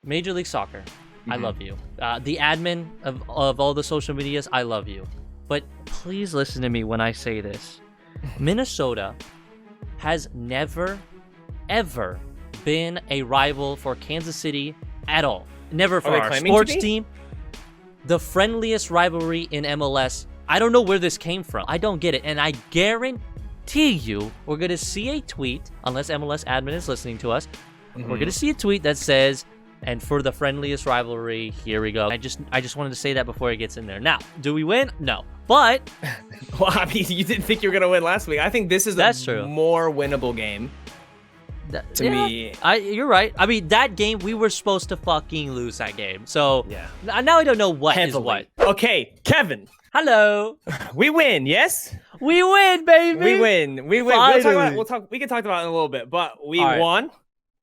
Major League Soccer, I love you. The admin of all the social medias, I love you. But please listen to me when I say this. Minnesota has never, ever been a rival for Kansas City at all. Never for our sports team. The friendliest rivalry in MLS. I don't know where this came from. I don't get it. And I guarantee you, we're going to see a tweet, unless MLS admin is listening to us, we're going to see a tweet that says, and for the friendliest rivalry, here we go. I just wanted to say that before it gets in there. Now, do we win? No. But well, I mean, you didn't think you were going to win last week. I think this is a more winnable game. To me, you're right. I mean, that game, we were supposed to fucking lose that game. So now I don't know what is what. Okay, Kevin. Hello. We win, yes? We win, baby. We win. We can talk about it in a little bit, but we won.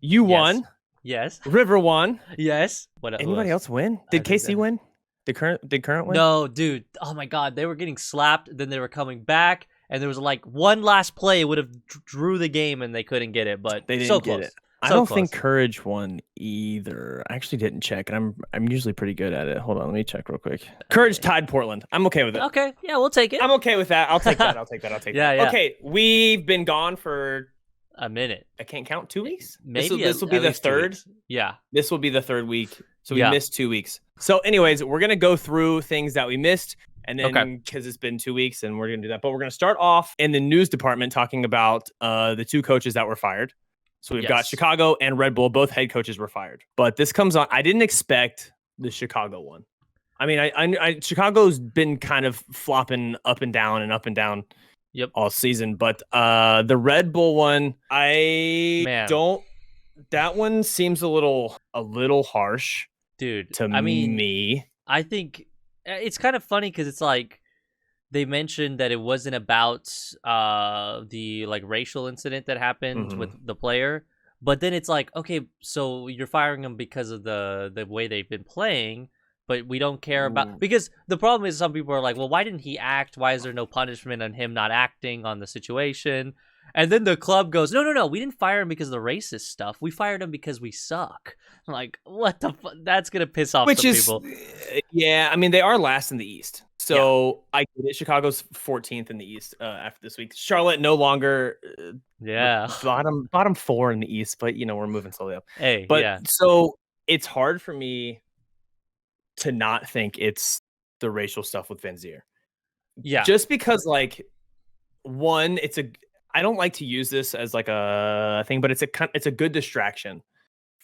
You won. Yes. River won. Yes. Anybody else win? Did KC win? Did current win? No, dude. Oh my God, they were getting slapped. Then they were coming back, and there was like one last play would have drew the game, and they couldn't get it. But they didn't so get close. it. I don't think Courage won either. I actually didn't check, and I'm usually pretty good at it. Hold on, let me check real quick. Courage tied Portland. I'm okay with it. Okay, yeah, we'll take it. I'm okay with that. I'll take that. Yeah. Okay, we've been gone for a minute. I can't count. 2 weeks. Maybe this will be the third. Yeah, this will be the third week. So we missed 2 weeks. So, anyways, we're gonna go through things that we missed. And then, because it's been 2 weeks, and we're going to do that. But we're going to start off in the news department talking about the two coaches that were fired. So we've got Chicago and Red Bull. Both head coaches were fired. But this comes on. I didn't expect the Chicago one. I mean, Chicago's been kind of flopping up and down all season. But the Red Bull one, that one seems a little harsh, dude. To me. I think it's kind of funny because it's like they mentioned that it wasn't about the like racial incident that happened with the player, but then it's like, okay, so you're firing him because of the way they've been playing, but we don't care about, because the problem is some people are like, well, why didn't he act? Why is there no punishment on him not acting on the situation? And then the club goes, no, we didn't fire him because of the racist stuff. We fired him because we suck. I'm like, what the fuck? That's going to piss off some people. Yeah, I mean, they are last in the East. So I get it. Chicago's 14th in the East after this week. Charlotte no longer bottom 4 in the East, but, we're moving slowly up. So it's hard for me to not think it's the racial stuff with Van Zier. Yeah. Just because, like, one, I don't like to use this as like a thing, but it's a good distraction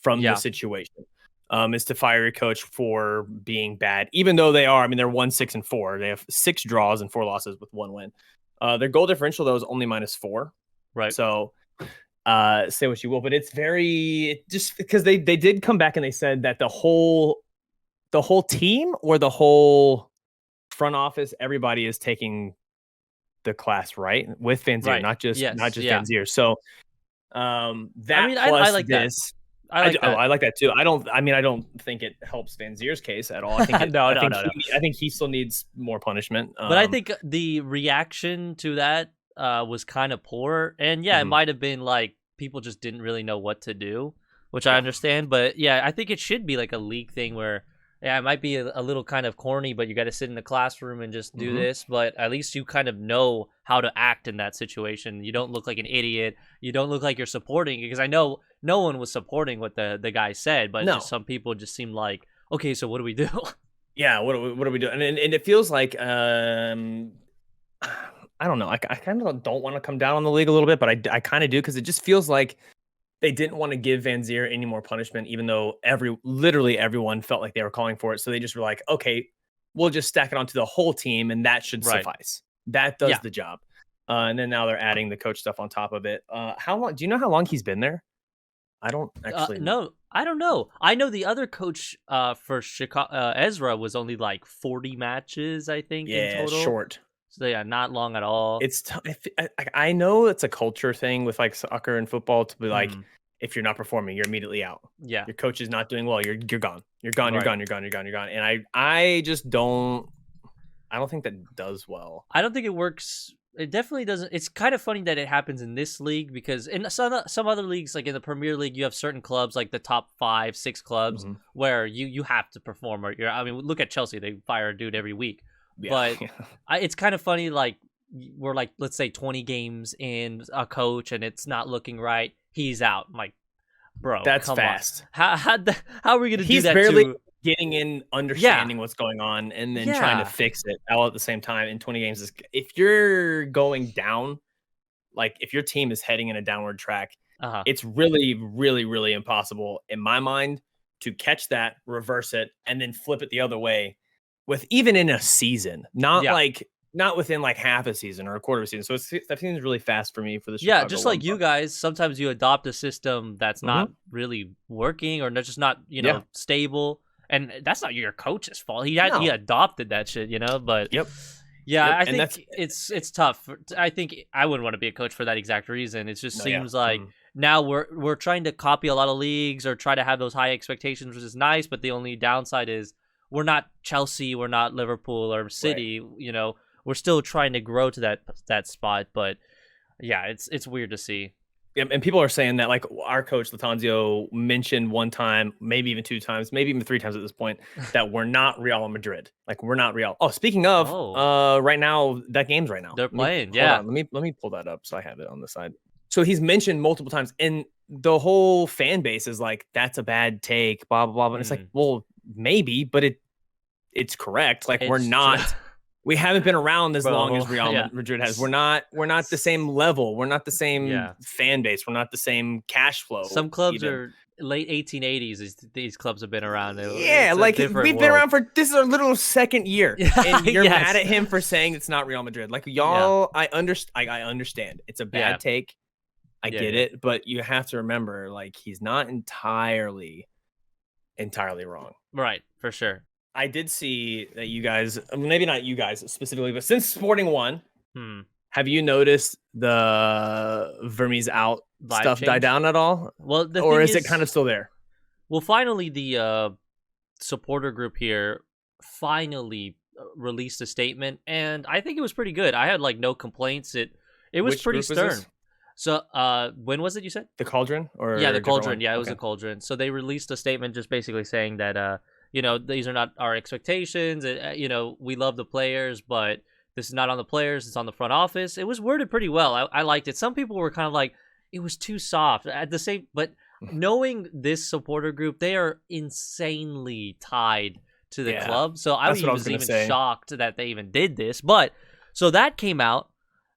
from the situation. Is to fire a coach for being bad, even though they're 1-6-4. They have 6 draws and 4 losses with 1 win. Their goal differential though is only -4. Right. So say what you will, but it's just because they did come back and they said that the whole team or the whole front office, everybody is taking the class right with Van Zier, not just Van Zier. So I like this. I like that too. I don't think it helps Van Zier's case at all. I think I think he still needs more punishment. But I think the reaction to that was kind of poor, and it might have been like people just didn't really know what to do, which I understand. But I think it should be like a league thing where it might be a little kind of corny, but you got to sit in the classroom and just do this. But at least you kind of know how to act in that situation. You don't look like an idiot. You don't look like you're supporting, because I know no one was supporting what the guy said, but just some people just seemed like, okay, so what do we do? Yeah, what are we doing? And it feels like I don't know. I kind of don't want to come down on the league a little bit, but I kind of do, because it just feels like they didn't want to give Van Zier any more punishment, even though literally everyone felt like they were calling for it. So they just were like, okay, we'll just stack it onto the whole team, and that should suffice. That does the job. And then now they're adding the coach stuff on top of it. How long? Do you know how long he's been there? I don't actually. No, I don't know. I know the other coach for Chicago, Ezra, was only like 40 matches, I think. in total. Short. So not long at all. It's I know it's a culture thing with like soccer and football to be like, if you're not performing, you're immediately out. Yeah, your coach is not doing well. You're gone. You're gone. You're gone. You're gone. You're gone. You're gone. And I just don't. I don't think that does well. I don't think it works It definitely doesn't. It's kind of funny that it happens in this league because in some other leagues, like in the Premier League, you have certain clubs, like the top 5, 6 clubs, where you have to perform. Or I mean, look at Chelsea; they fire a dude every week. Yeah. But it's kind of funny. Like we're like, let's say 20 games in a coach, and it's not looking right. He's out. I'm like, bro, that's come fast. On. How are we gonna do that? He's barely getting in, understanding what's going on, and then trying to fix it all at the same time in 20 games. If you're going down, like if your team is heading in a downward track, it's really, really, really impossible in my mind to catch that, reverse it, and then flip it the other way with even in a season, not within like half a season or a quarter of a season. So that seems really fast for me for the Chicago just like you guys, sometimes you adopt a system that's not really working or just not, stable. And that's not your coach's fault. He adopted that shit, but I think it's tough. I think I wouldn't want to be a coach for that exact reason. It just seems like now we're trying to copy a lot of leagues or try to have those high expectations, which is nice, but the only downside is we're not Chelsea, we're not Liverpool or City, we're still trying to grow to that spot, but it's weird to see. Yeah, and people are saying that like our coach Latanzio mentioned one time, maybe even 2 times, maybe even 3 times at this point, that we're not Real Madrid. Like we're not Real. Oh, speaking of, right now that game's right now. They're playing. Let me pull that up so I have it on the side. So he's mentioned multiple times, and the whole fan base is like, "That's a bad take," blah blah blah. And it's like, well, maybe, but it's correct. Like we're not. We haven't been around as long as Real Madrid has. We're not the same level. We're not the same fan base. We're not the same cash flow. Some clubs are late 1880s. These clubs have been around. Like we've been around for, this is our little second year. And you're mad at him for saying it's not Real Madrid. Like y'all, I understand. It's a bad take. I get it. But you have to remember, like, he's not entirely wrong. Right, for sure. I did see that you guys, maybe not you guys specifically, but since Sporting won, have you noticed the Vermes out stuff die down at all? Well, or is it kind of still there? Well, finally, the supporter group here finally released a statement, and I think it was pretty good. I had like no complaints. It was pretty stern. So, when was it? You said the Cauldron, or the Cauldron? Yeah, it was a Cauldron. So they released a statement just basically saying that these are not our expectations. We love the players, but this is not on the players. It's on the front office. It was worded pretty well. I liked it. Some people were kind of like, it was too soft. But knowing this supporter group, they are insanely tied to the club. So I was even shocked that they even did this. But so that came out.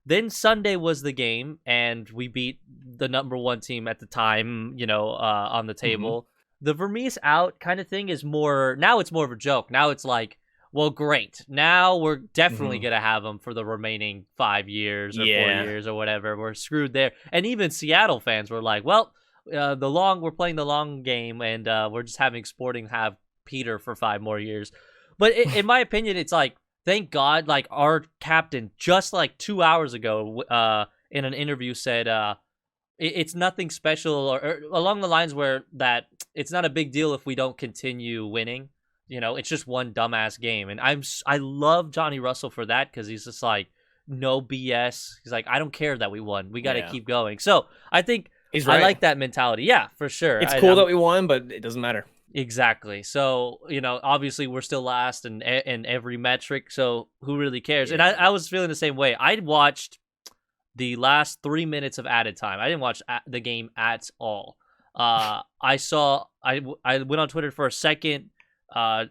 Then Sunday was the game, and we beat the number 1 team at the time, on the table. The Vermes out kind of thing is now it's more of a joke. Now it's like, well, great. Now we're definitely going to have them for the remaining 5 years or 4 years or whatever. We're screwed there. And even Seattle fans were like, well, we're playing the long game, and we're just having Sporting have Peter for 5 more years. But in my opinion, it's like, thank God, like our captain just like 2 hours ago in an interview said it's nothing special or along the lines where that it's not a big deal if we don't continue winning. It's just one dumbass game. And I love Johnny Russell for that, because he's just like, no BS. He's like, I don't care that we won. We got to keep going. So I think he's right. I like that mentality. Yeah, for sure. It's cool that we won, but it doesn't matter. Exactly. So, obviously we're still last in every metric. So who really cares? And I was feeling the same way. I watched the last 3 minutes of added time. I didn't watch the game at all. I went on Twitter for a second,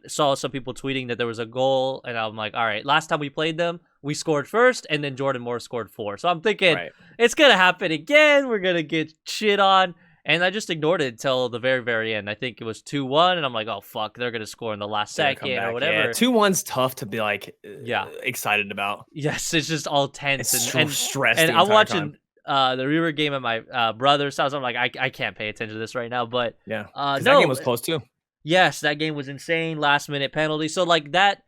saw some people tweeting that there was a goal, and I'm like, all right, last time we played them, we scored first, and then Jordan Moore scored 4. So I'm thinking, it's going to happen again. We're going to get shit on. And I just ignored it until the very, very end. I think it was 2-1, and I'm like, oh, fuck, they're going to score in the last second or whatever. Yeah, 2-1's tough to be, like, excited about. Yes, it's just all tense. And stressed. And I'm watching the River game at my brother's house. I'm like, I can't pay attention to this right now. But that game was close, too. Yes, that game was insane. Last-minute penalty. So, like, that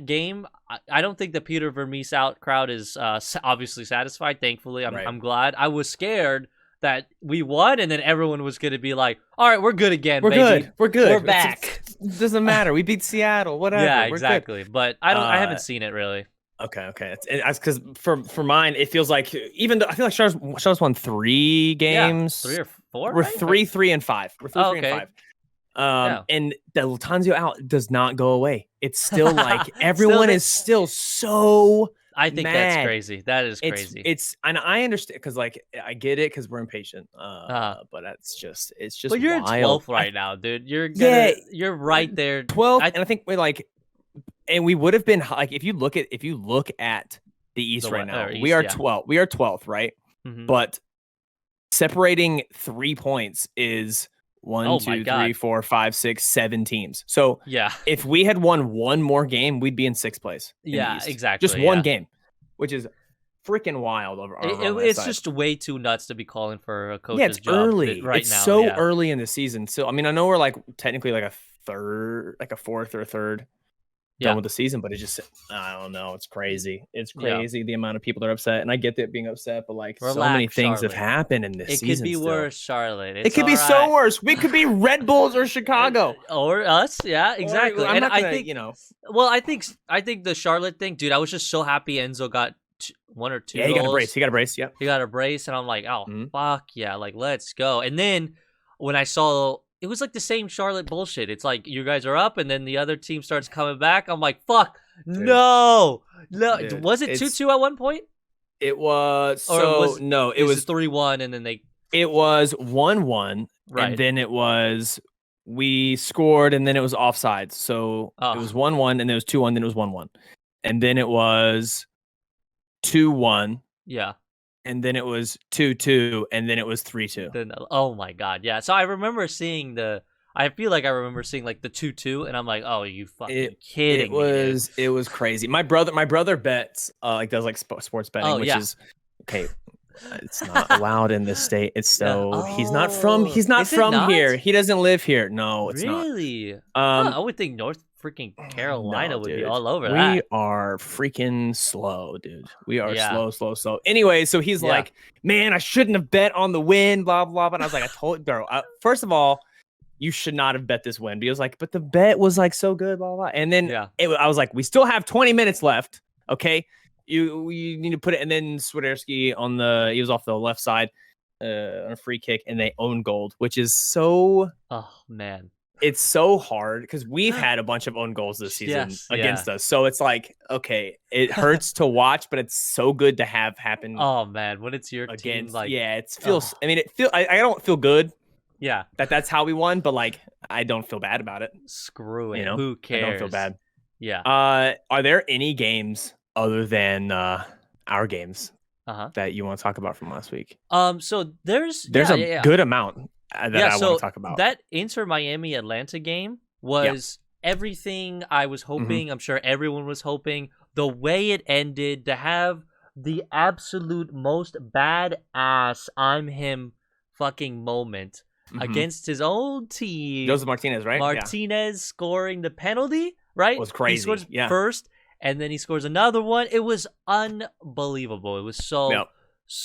game, I don't think the Peter Vermes out crowd is obviously satisfied. Thankfully, I'm glad. I was scared that we won, and then everyone was going to be like, all right, we're good again, baby. We're good. We're back. It doesn't matter. We beat Seattle, whatever. Yeah, exactly. But I haven't seen it, really. Okay. It's because for mine, it feels like even though I feel like Charlotte's won 3 games. Yeah, 3 or 4. We're right? 3 and 5. We're 3 and 5. And the Latanzio out does not go away. It's still like everyone is still so. I think mad. That's crazy. That is crazy. It's and I understand because like I get it because we're impatient. But it's just. But you're wild. in 12th right now, dude. You're right there. 12, and I think we're like, and we would have been like if you look at the East right now, we are 12. We are 12th, right? Mm-hmm. But separating 3 points is 1, 2, 3, 4, 5, 6, 7 teams. So if we had won one more game, we'd be in 6th place. Yeah, exactly. Just one game, which is freaking wild. It's just way too nuts to be calling for a coach's it's job early. Right it's now. so early in the season. So I mean, I know we're like technically like a fourth or third done with the season, but it just I don't know. It's crazy. It's crazy the amount of people that are upset, and I get that being upset, but like so many things have happened in this season. It could be worse, Charlotte. It could be so worse. We could be Red Bulls or Chicago or us. Yeah, exactly. I'm not gonna, Well, I think the Charlotte thing, dude. I was just so happy Enzo got 1 or 2. Yeah, he got a brace. Yep. He got a brace, and I'm like, oh fuck yeah, like let's go. And then when I saw. It was like the same Charlotte bullshit. It's like you guys are up, and then the other team starts coming back. I'm like, fuck, dude. No. Dude, was it 2-2 at one point? It was. It was 3-1, and then they. It was 1-1, right? And then it was we scored, and then it was offsides. So it was 1-1, and then it was 2-1, then it was 1-1, and then it was 2-1. Yeah. And then it was 2-2, and then it was 3-2. Then, oh my god, yeah. So I remember seeing I feel like I remember seeing like the 2-2, and I'm like, oh, you fucking kidding me? It was crazy. My brother bets does like sports betting, which is okay. It's not allowed in this state. It's so he's not from here. He doesn't live here. No, it's not. Really? I would think North freaking Carolina would be all over that. We are freaking slow, dude. We are slow. Anyway, so he's like, man, I shouldn't have bet on the win, blah, blah, blah. And I was like, I told you, bro, first of all, you should not have bet this win. But he was like, but the bet was like so good, blah, blah. And then I was like, we still have 20 minutes left. Okay. You need to put it. And then Swiderski he was off the left side on a free kick, and they own gold, which is so. Oh, man. It's so hard because we've had a bunch of own goals this season against us. So it's like, okay, it hurts to watch, but it's so good to have happen. Oh man, when it's your team, like it feels. I mean, I don't feel good. Yeah, that's how we won, but like I don't feel bad about it. Screw it. Who cares? I don't feel bad. Yeah. Are there any games other than our games that you want to talk about from last week? So there's a good amount. I want to talk about. That Inter Miami Atlanta game was everything I was hoping. I'm sure everyone was hoping. The way it ended, to have the absolute most badass I'm him fucking moment against his own team. Joseph Martinez, right? Martinez scoring the penalty, right? It was crazy. He scores first, and then he scores another one. It was unbelievable. It was so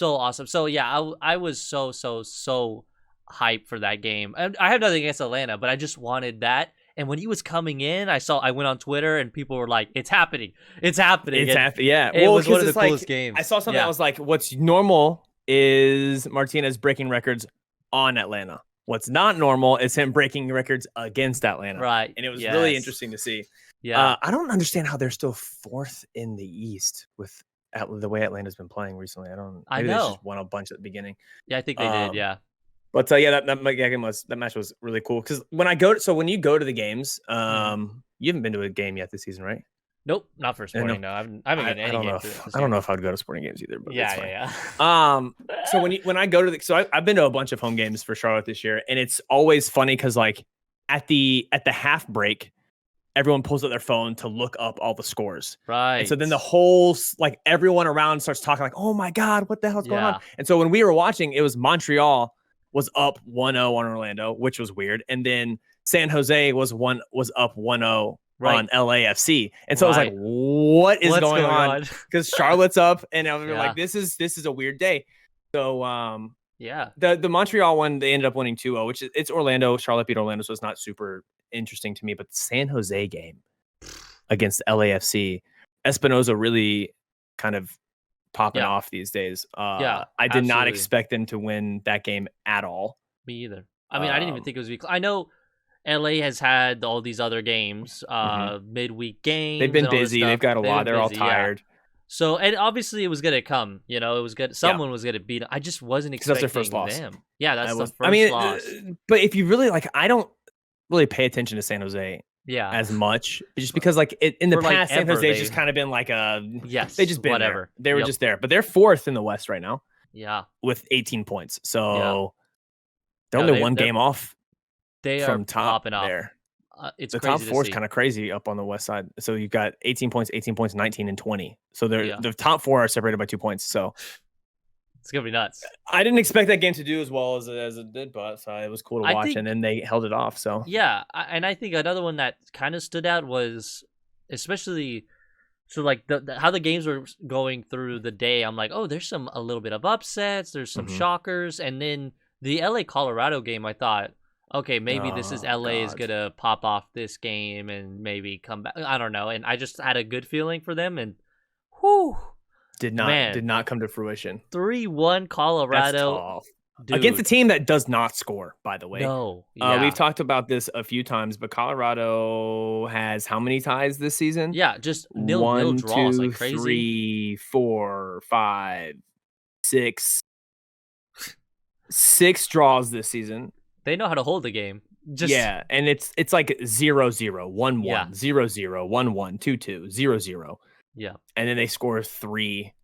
awesome. So I was so hype for that game. And I have nothing against Atlanta, but I just wanted that. And when he was coming in, I went on Twitter and people were like, "It's happening! It's happening!" Yeah, it was one of the coolest games. I saw something that was like, "What's normal is Martinez breaking records on Atlanta. What's not normal is him breaking records against Atlanta." Right, and it was really interesting to see. Yeah, I don't understand how they're still 4th in the East with the way Atlanta's been playing recently. I know. They just won a bunch at the beginning. Yeah, I think they did. Yeah. But that match was really cool because when you go to the games, you haven't been to a game yet this season, right? Nope, not for sporting. No, I haven't been to any games. I don't know if I would go to sporting games either. But yeah. So when I go to I've been to a bunch of home games for Charlotte this year, and it's always funny because like at the half break, everyone pulls out their phone to look up all the scores. Right. And so then the whole everyone around starts talking like, "Oh my God, what the hell's going on?" And so when we were watching, it was Montreal was up 1-0 on Orlando, which was weird. And then San Jose was up 1-0 on LAFC. And so I was like, what's going on? Because Charlotte's up, and I was like, this is a weird day. So the Montreal one, they ended up winning 2-0, which it's Orlando. Charlotte beat Orlando, so it's not super interesting to me. But the San Jose game against LAFC, Espinoza really kind of popping off these days. I did not expect them to win that game at all. Me either. I mean, I didn't even think it was. I know LA has had all these other games, midweek games. They've been busy. They've got a lot. They're all tired. Yeah. So, and obviously it was gonna come. You know, it was good. Someone was gonna beat them. I just wasn't expecting that's their first loss. them. Yeah, that's the first loss. But if you really I don't really pay attention to San Jose. As much, just because in the past, San Jose's just kind of been like they just been whatever. They were just there, but they're 4th in the West right now. Yeah, with 18 points. So they're only one game off. They from are top popping off. There. It's the crazy top 4 is kind of crazy up on the West side. So you've got 18 points, 19, and 20. So the top 4 are separated by 2 points. So it's gonna be nuts. I didn't expect that game to do as well as it did, but it was cool to watch. And then they held it off. So yeah, and I think another one that kind of stood out was especially how the games were going through the day. I'm like, oh, there's a little bit of upsets. There's some shockers, and then the LA Colorado game. I thought, okay, maybe this is LA is gonna pop off this game and maybe come back. I don't know, and I just had a good feeling for them, and whew. Did not come to fruition. 3-1 Colorado. Against a team that does not score, by the way. No. We've talked about this a few times, but Colorado has how many ties this season? Yeah, just nil draws like crazy. 3, 4, 5, 6. 6 draws this season. They know how to hold the game. And it's like 0-0, 1-1, 0-0, 1-1, 2-2, 0-0. Yeah. And then they score 3.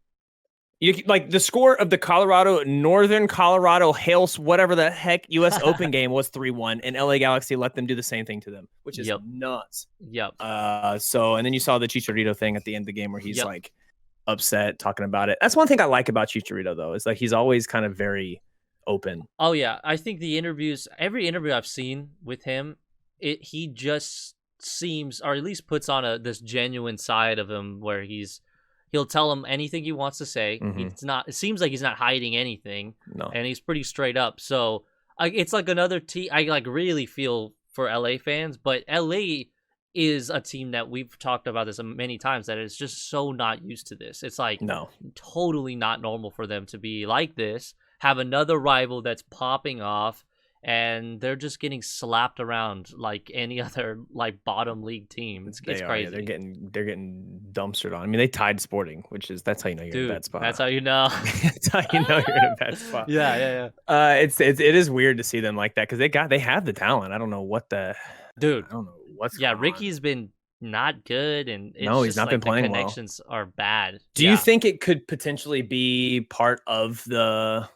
The score of the Northern Colorado Hales, whatever the heck, U.S. Open game was 3-1, and LA Galaxy let them do the same thing to them, which is nuts. Yep. And then you saw the Chicharito thing at the end of the game where he's upset talking about it. That's one thing I like about Chicharito, though, is he's always kind of very open. Oh yeah, I think every interview I've seen with him, he just seems, or at least puts on this genuine side of him where he'll tell him anything he wants to say. It seems like he's not hiding anything. No. And he's pretty straight up. So it's like another team. I really feel for LA fans, but LA is a team that we've talked about this many times that is just so not used to this. It's totally not normal for them to be like this, have another rival that's popping off, and they're just getting slapped around like any other bottom league team. It's crazy. Yeah, they're getting dumpstered on. I mean, they tied Sporting, that's how you know you're in a bad spot. That's how you know. That's how you know you're in a bad spot. Yeah. It is weird to see them like that because they have the talent. I don't know what I don't know what's going on. Ricky's been not good, and he's not been playing well. The connections are bad. Do you think it could potentially be part of the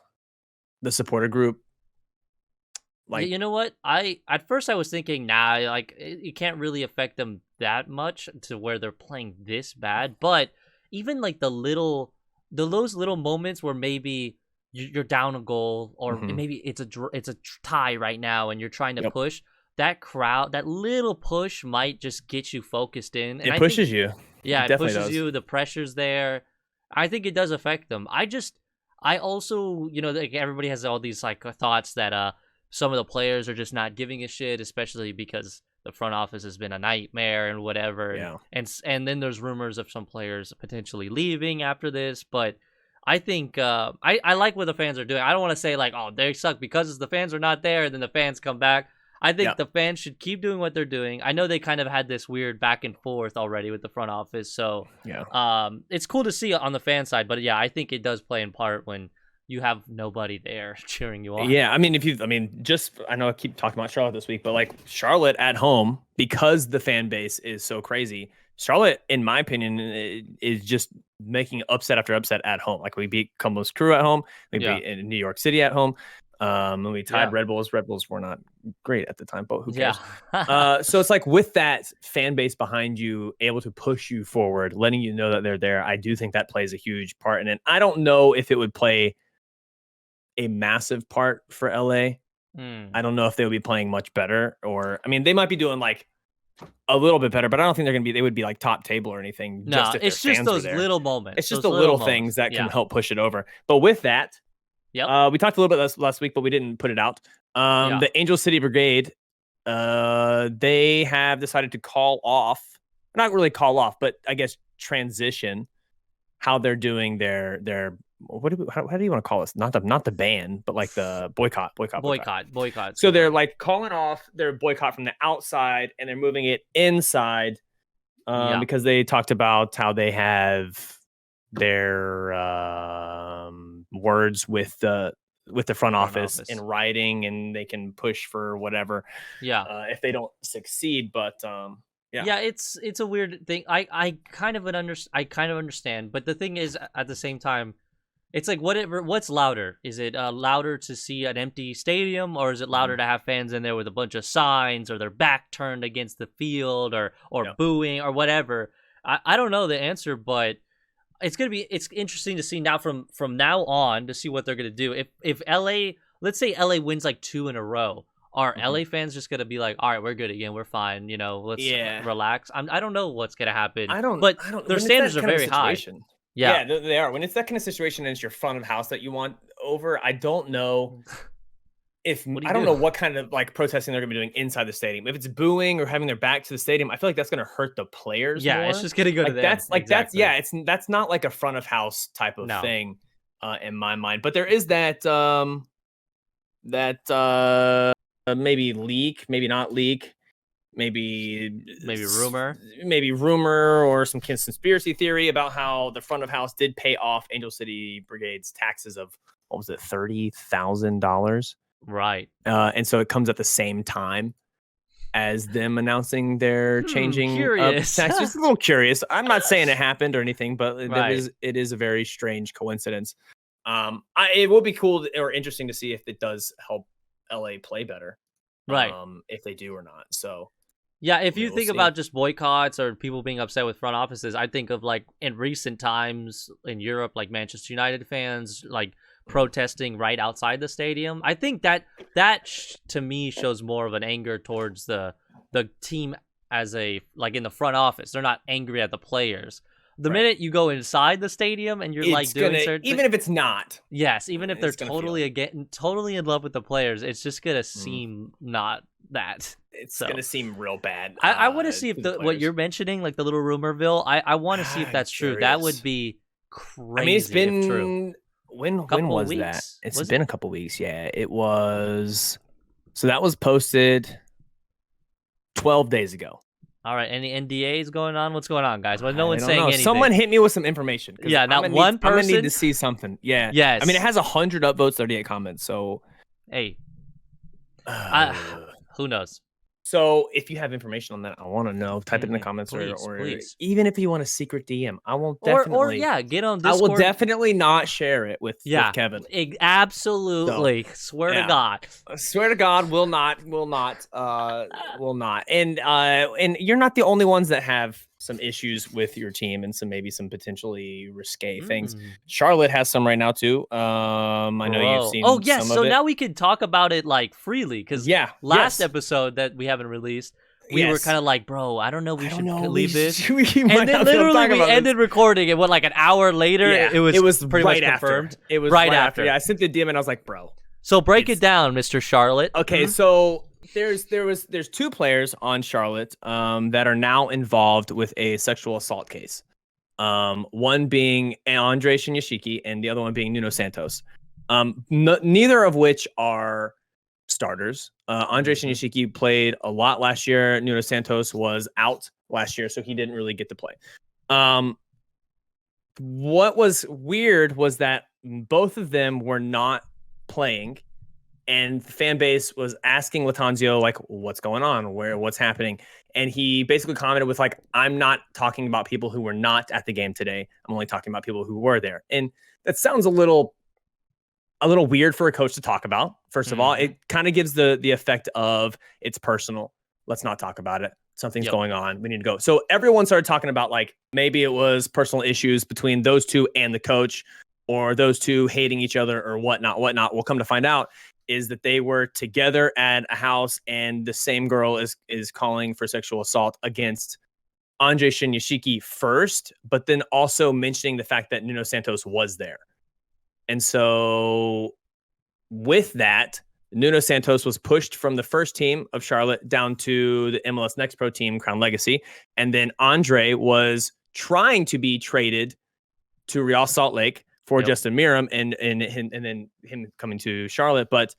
supporter group? You know what? At first I was thinking, it can't really affect them that much to where they're playing this bad. But even those little moments where maybe you're down a goal, or maybe it's a tie right now, and you're trying to push that crowd. That little push might just get you focused in. And it pushes you. Yeah, it pushes you. The pressure's there. I think it does affect them. I also, everybody has all these thoughts that some of the players are just not giving a shit, especially because the front office has been a nightmare and whatever. Yeah. And then there's rumors of some players potentially leaving after this. But I think I like what the fans are doing. I don't want to say they suck because the fans are not there and then the fans come back. I think the fans should keep doing what they're doing. I know they kind of had this weird back and forth already with the front office. So it's cool to see on the fan side. But I think it does play in part when you have nobody there cheering you on. Yeah, I know I keep talking about Charlotte this week, but Charlotte at home, because the fan base is so crazy, Charlotte, in my opinion, is just making upset after upset at home. We beat CONVOS Crew at home, we beat in New York City at home, and we tied Red Bulls. Red Bulls were not great at the time, but who cares? So it's with that fan base behind you, able to push you forward, letting you know that they're there. I do think that plays a huge part in it. I don't know if it would play a massive part for LA. I don't know if they would be playing much better, or they might be doing a little bit better, but I don't think they would be top table or anything. No, it's just those little moments. It's just the little things that can help push it over. But with that, we talked a little bit last week, but we didn't put it out. The Angel City Brigade, they have decided to call off not really call off, but I guess transition how they're doing their how do you want to call this? Not the ban, but like the boycott. So they're like calling off their boycott from the outside and they're moving it inside because they talked about how they have their words with the front office in writing and they can push for whatever if they don't succeed. But it's a weird thing. I kind of understand, but the thing is, at the same time, it's like what's louder? Is it louder to see an empty stadium, or is it louder to have fans in there with a bunch of signs, or their back turned against the field, or booing, or whatever? I don't know the answer, but it's interesting to see now from now on to see what they're gonna do. If LA, let's say LA wins like 2 in a row, are LA fans just gonna be like, all right, we're good again, we're fine, let's relax? I don't know what's gonna happen. But their standards are very high. Yeah, they are. When it's that kind of situation and it's your front of house that you want over, I don't know if I don't know what kind of like protesting they're gonna be doing inside the stadium. If it's booing or having their back to the stadium, I feel like that's gonna hurt the players. Yeah, more. It's just gonna go to them. That's not like a front of house type of thing in my mind. But there is that maybe leak, maybe not leak. Maybe rumor or some conspiracy theory about how the front of house did pay off Angel City Brigade's taxes of what was it, $30,000, right? And so it comes at the same time as them announcing they're changing taxes. Just a little curious. I'm not saying it happened or anything, but it is a very strange coincidence. It will be cool or interesting to see if it does help LA play better, right? If they do or not. So. Yeah, if you think about just boycotts or people being upset with front offices, I think of like in recent times in Europe, like Manchester United fans like protesting right outside the stadium. I think that to me shows more of an anger towards the team as in the front office. They're not angry at the players. The minute you go inside the stadium and you're doing certain even if it's not. Yes, even if they're totally in love with the players, it's just gonna seem not that. It's gonna seem real bad. I want to see if what you're mentioning, like the little rumorville, I want to see if that's true. That would be crazy. I mean, it's been if true. When was that? It's been a couple weeks. Yeah, it was. So that was posted 12 days ago. All right, any NDAs going on? What's going on, guys? Well, no one's saying anything. Someone hit me with some information. Yeah, not one person. I'm gonna need to see something. Yeah. Yes. I mean, it has 100 upvotes, 38 comments. So, hey, who knows? So if you have information on that, I want to know. Type it in the comments, please. Even if you want a secret DM, I will definitely. Get on Discord. I will definitely not share it with Kevin. Absolutely, swear to God. Swear to God, will not. And you're not the only ones that have some issues with your team and maybe some potentially risque things. Charlotte has some right now too. I know you've seen. Oh yes, some so of it. Now we can talk about it like freely because last episode that we haven't released, we were kind of like, bro, I don't know, we should leave this. And then literally we ended recording, and like an hour later, it was pretty much confirmed. It was right after. Yeah, I sent the DM and I was like, bro. So break it down, Mr. Charlotte. Okay, so there's 2 players on Charlotte that are now involved with a sexual assault case. One being Andre Shinyashiki and the other one being Nuno Santos. Neither of which are starters. Andre Shinyashiki played a lot last year. Nuno Santos was out last year, so he didn't really get to play. What was weird was that both of them were not playing, and the fan base was asking Lattanzio, like, what's going on? What's happening? And he basically commented with, like, I'm not talking about people who were not at the game today. I'm only talking about people who were there. And that sounds a little weird for a coach to talk about. First of all, it kind of gives the effect of it's personal. Let's not talk about it. Something's going on. We need to go. So everyone started talking about, like, maybe it was personal issues between those two and the coach, or those two hating each other or whatnot. We'll come to find out is that they were together at a house and the same girl is calling for sexual assault against Andre Shinyashiki first, but then also mentioning the fact that Nuno Santos was there. And so with that, Nuno Santos was pushed from the first team of Charlotte down to the MLS Next Pro team, Crown Legacy. And then Andre was trying to be traded to Real Salt Lake for Justin Meram and then him coming to Charlotte. But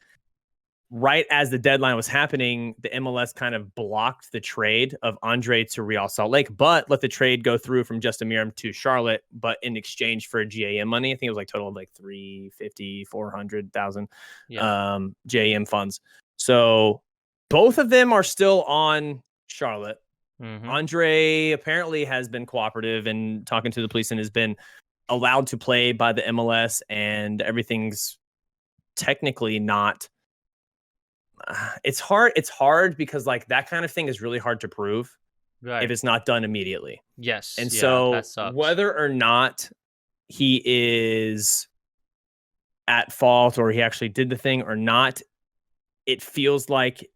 right as the deadline was happening, the MLS kind of blocked the trade of Andre to Real Salt Lake, but let the trade go through from Justin Meram to Charlotte, but in exchange for GAM money. I think it was like total of like 350, 400,000 GAM funds. So both of them are still on Charlotte. Andre apparently has been cooperative and talking to the police and has been allowed to play by the MLS, and everything's technically not. It's hard because like that kind of thing is really hard to prove if it's not done immediately. Yes. And so whether or not he is at fault or he actually did the thing or not, it feels like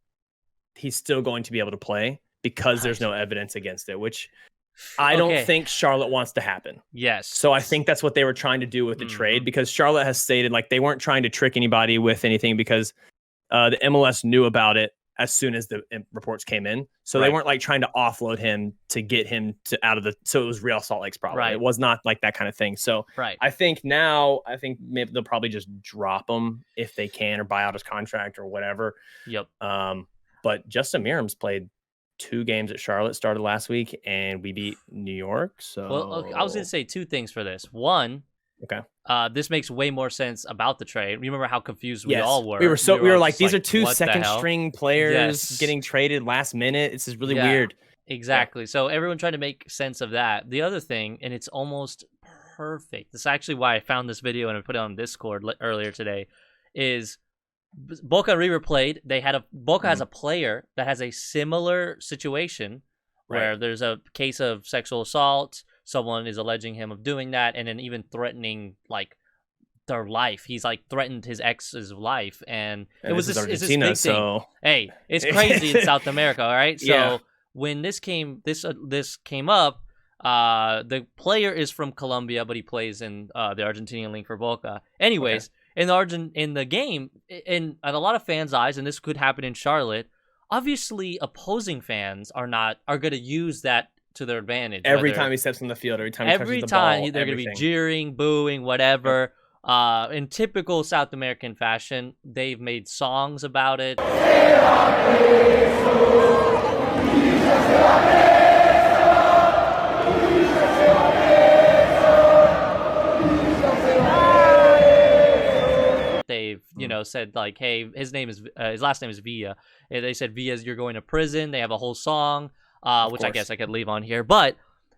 he's still going to be able to play because there's no evidence against it, which I don't think Charlotte wants to happen. Yes. So I think that's what they were trying to do with the trade, because Charlotte has stated like they weren't trying to trick anybody with anything, because the MLS knew about it as soon as the reports came in. So they weren't like trying to offload him to get him to out of the, so it was Real Salt Lake's problem. It was not like that kind of thing. So I think maybe they'll probably just drop him if they can, or buy out his contract or whatever. But Justin Meram's played 2 games at Charlotte, started last week, and we beat New York. So I was going to say 2 things for this. One, this makes way more sense about the trade. Remember how confused we all were? We were like, these are 2 second string players getting traded last minute. This is really weird. Exactly. So everyone tried to make sense of that. The other thing, and it's almost perfect. This is actually why I found this video and I put it on Discord earlier today, is Boca and River played. Boca has a player that has a similar situation where there's a case of sexual assault. Someone is alleging him of doing that, and then even threatening like their life. He's like threatened his ex's life, and it was this big thing. Hey, it's crazy in South America, all right? So when this came up, the player is from Colombia, but he plays in the Argentinian league for Boca. Anyways, in the game, in a lot of fans' eyes, and this could happen in Charlotte, obviously opposing fans are going to use that to their advantage. Every time he steps on the field, every time he touches the ball, they're going to be jeering, booing, whatever. In typical South American fashion, they've made songs about it. They've, said like, hey, his last name is Villa. And they said, Villa, you're going to prison. They have a whole song. Which I guess I could leave on here, but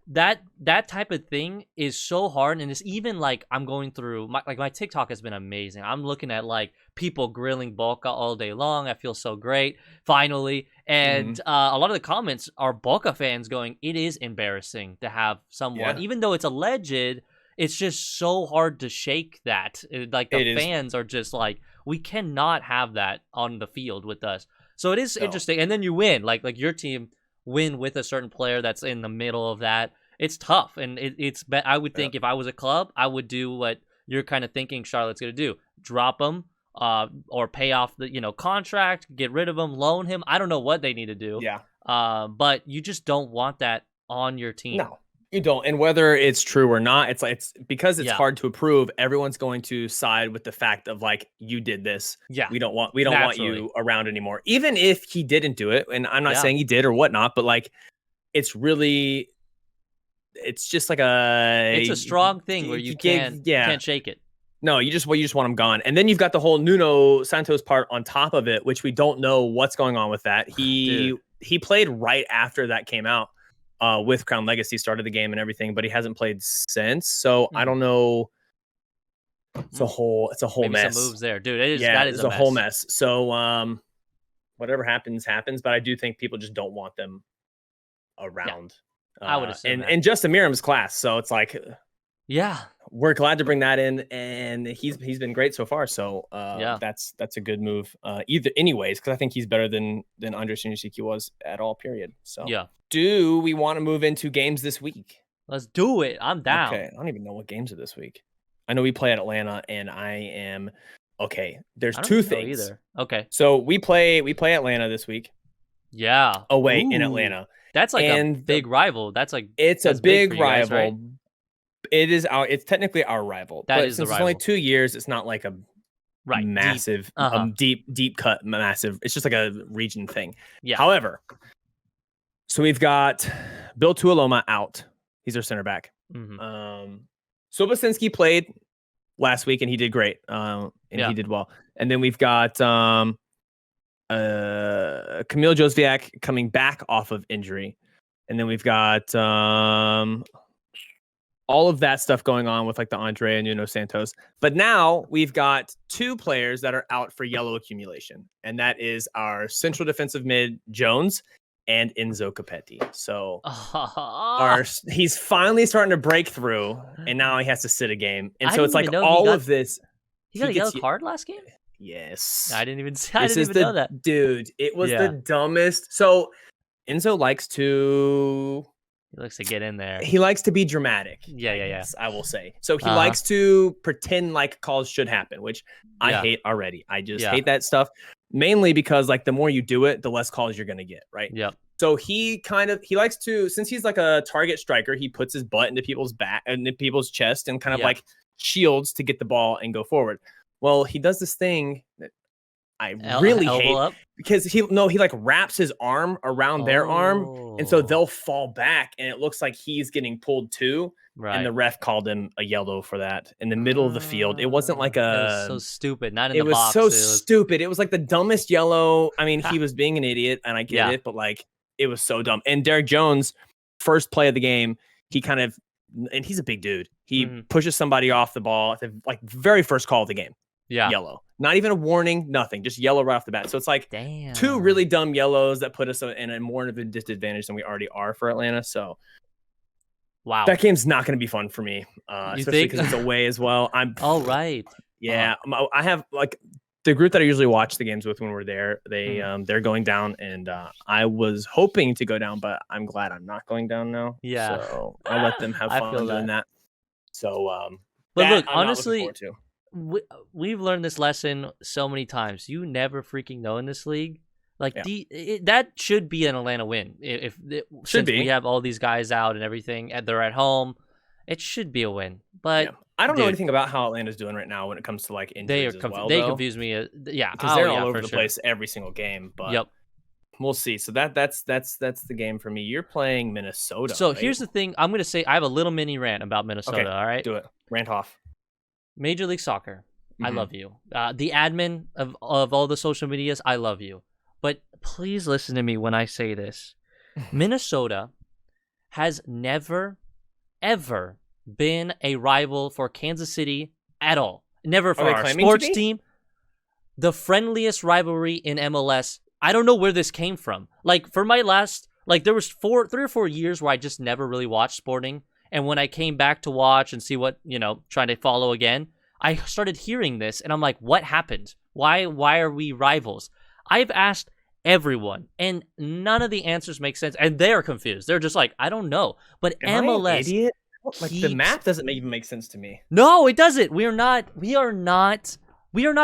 that type of thing is so hard, and it's even like I'm going through my TikTok has been amazing. I'm looking at like people grilling Boca all day long. I feel so great finally, and a lot of the comments are Boca fans going, "It is embarrassing to have someone, even though it's alleged." It's just so hard to shake that. Like the fans are just like, we cannot have that on the field with us. So it is interesting, and then you win like your team win with a certain player that's in the middle of that. It's tough, and I would think if I was a club, I would do what you're kind of thinking Charlotte's going to do: drop him, or pay off the contract, get rid of him, loan him. I don't know what they need to do. But you just don't want that on your team. No, you don't. And whether it's true or not, it's because it's hard to approve. Everyone's going to side with the fact of like, you did this. We don't want you around anymore. Even if he didn't do it, and I'm not saying he did or whatnot, but like, it's just like it's a strong thing where you can't shake it. No, you just want him gone. And then you've got the whole Nuno Santos part on top of it, which we don't know what's going on with that. He played right after that came out. With Crown Legacy, started the game and everything, but he hasn't played since. So I don't know. It's a whole Maybe mess. Some moves there, dude. That is a whole mess. So whatever happens. But I do think people just don't want them around. I would assume and Justin Meram's class. So it's like, we're glad to bring that in, and he's been great so far. So that's a good move. Anyways, because I think he's better than Andres Iñárritu was at all. Period. So do we want to move into games this week? Let's do it. I'm down. Okay, I don't even know what games are this week. I know we play at Atlanta, and I am Okay, there's I don't two even know things. either. Okay. So we play Atlanta this week. Yeah. Away Ooh. in Atlanta. That's like a big rival. That's it's a big for you guys, rival. right? It's technically our rival. That but is since the it's only rival. 2 years, it's not like a massive, deep cut, massive. It's just like a region thing. Yeah. However, so we've got Bill Tuoloma out. He's our center back. Sobocinski played last week and he did great. He did well. And then we've got Kamil Josviak coming back off of injury. And then we've got all of that stuff going on with like the Andre and Nuno Santos. But now we've got 2 players that are out for yellow accumulation. And that is our central defensive mid, Jones, and Enzo Capetti. So he's finally starting to break through, and now he has to sit a game. And so it's like all of this. He got a yellow card last game? Yes. I didn't even know that. Dude, it was the dumbest. So Enzo likes to get in there. He likes to be dramatic. Yeah. I will say. So he likes to pretend like calls should happen, which I hate already. I just hate that stuff. Mainly because like the more you do it, the less calls you're gonna get, right? Yep. So he likes to, since he's like a target striker, he puts his butt into people's back and into people's chest and kind of like shields to get the ball and go forward. Well, he does this thing that I really hate because he like wraps his arm around their arm, and so they'll fall back, and it looks like he's getting pulled too. Right. And the ref called him a yellow for that in the middle of the field. It wasn't like it was so stupid. Not in the It box. was so stupid. It was like the dumbest yellow. I mean, he was being an idiot, and I get it, but like it was so dumb. And Derek Jones, first play of the game, he kind of, and he's a big dude. He pushes somebody off the ball at the like very first call of the game. Yeah. Yellow. Not even a warning, nothing. Just yellow right off the bat. So it's like 2 really dumb yellows that put us in a more of a disadvantage than we already are for Atlanta. So wow. That game's not going to be fun for me, especially because it's away as well. All right. Yeah. I have like the group that I usually watch the games with when we're there. They're going down, and I was hoping to go down, but I'm glad I'm not going down now. Yeah. So I'll let them have fun doing that. So, but look, honestly, we've learned this lesson so many times. You never freaking know in this league. Like that should be an Atlanta win. Since we have all these guys out and everything, and they're at home, it should be a win. But I don't know anything about how Atlanta's doing right now when it comes to like injuries as well. They confuse me. Because they're all over the place every single game. But we'll see. So that's the game for me. You're playing Minnesota. So here's the thing. I'm gonna say I have a little mini rant about Minnesota. Okay, all right, do it. Rant off. Major League Soccer. I love you. The admin of all the social medias. I love you. But please listen to me when I say this. Minnesota has never, ever been a rival for Kansas City at all. Never for our sports team. The friendliest rivalry in MLS. I don't know where this came from. Like for my last, like there was 3 or 4 years where I just never really watched sporting. And when I came back to watch and see what, trying to follow again, I started hearing this and I'm like, what happened? Why are we rivals? I've asked everyone, and none of the answers make sense, and they're confused. They're just like, I don't know. But Am MLS, I an idiot? Like the map doesn't even make sense to me. No, it doesn't. We are not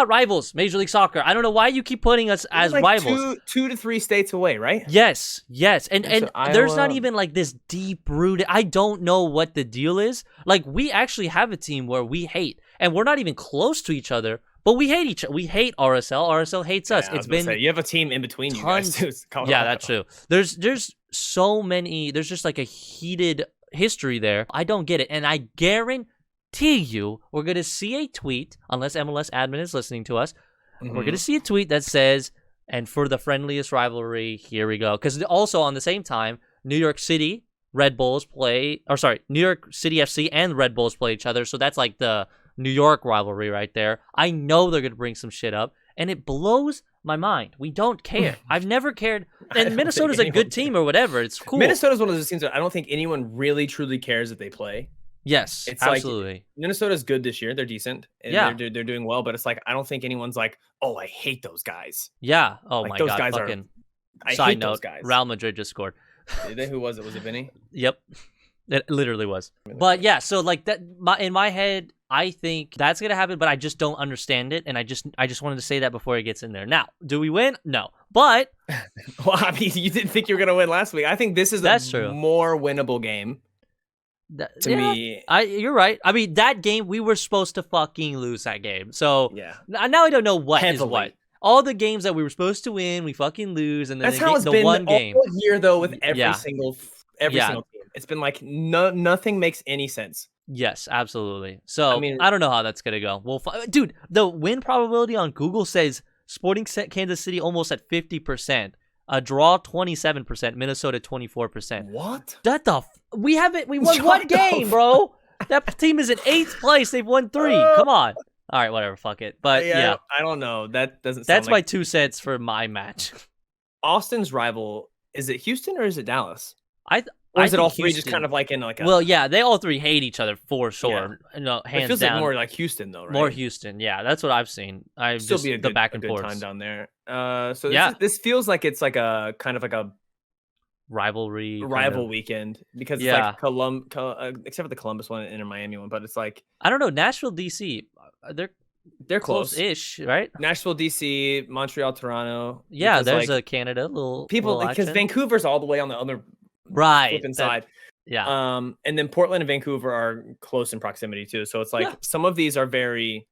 rivals. Major League Soccer. I don't know why you keep putting us as like rivals. 2 to 3 states away, right? Yes, and so there's not even like this deep rooted. I don't know what the deal is. Like we actually have a team where we hate, and we're not even close to each other. But we hate each other. We hate RSL. RSL hates us. It's been you have a team in between you guys too. Yeah, that's true. There's so many. There's just like a heated history there. I don't get it, and I guarantee you, we're gonna see a tweet unless MLS admin is listening to us. We're gonna see a tweet that says, "And for the friendliest rivalry, here we go." Because also on the same time, New York City Red Bulls play, New York City FC and Red Bulls play each other. So that's like the New York rivalry right there. I know they're going to bring some shit up, and it blows my mind. We don't care. I've never cared. And Minnesota's a good team or whatever. It's cool. Minnesota's one of those teams that I don't think anyone really truly cares that they play. Yes, it's absolutely. Like, Minnesota's good this year. They're decent. And they're doing well, but it's like I don't think anyone's like, oh, I hate those guys. Yeah. Oh like, my those God. Guys fucking I side hate note, those guys. Real Madrid just scored. Who was it? Was it Vinny? Yep. It literally was. But yeah, so like that, in my head, I think that's gonna happen, but I just don't understand it, and I just wanted to say that before it gets in there. Now, do we win? No, but well, I mean, you didn't think you were gonna win last week. I think this is a more winnable game. To me, you're right. I mean, that game we were supposed to fucking lose that game. So yeah, now I don't know what is what. All the games that we were supposed to win, we fucking lose, and then that's how it's been one game all year though with every single team. It's been like nothing makes any sense. Yes, absolutely. So I mean, I don't know how that's gonna go. Well, dude, the win probability on Google says Sporting Kansas City almost at 50%, a draw 27%, Minnesota 24%. What? We won one game, bro. That team is in 8th place. They've won 3. Come on. All right, whatever. Fuck it. But yeah, I don't know. That doesn't. That's my 2 cents for my match. Austin's rival, is it Houston or is it Dallas? Or is it all three just kind of like in like a... Well, yeah, they all three hate each other for sure. Yeah. No, hands it feels down. Like more like Houston though, right? More Houston, yeah. That's what I've seen. I've still just be a good, back and forth time down there. So this feels like it's like a kind of like a rival weekend because it's like except for the Columbus one and Inter Miami one, but it's like I don't know. Nashville, DC, they're close-ish, right? Nashville, DC, Montreal, Toronto. Yeah, there's a Canada little because Vancouver's all the way on the other side. Yeah. And then Portland and Vancouver are close in proximity too. So it's like some of these are very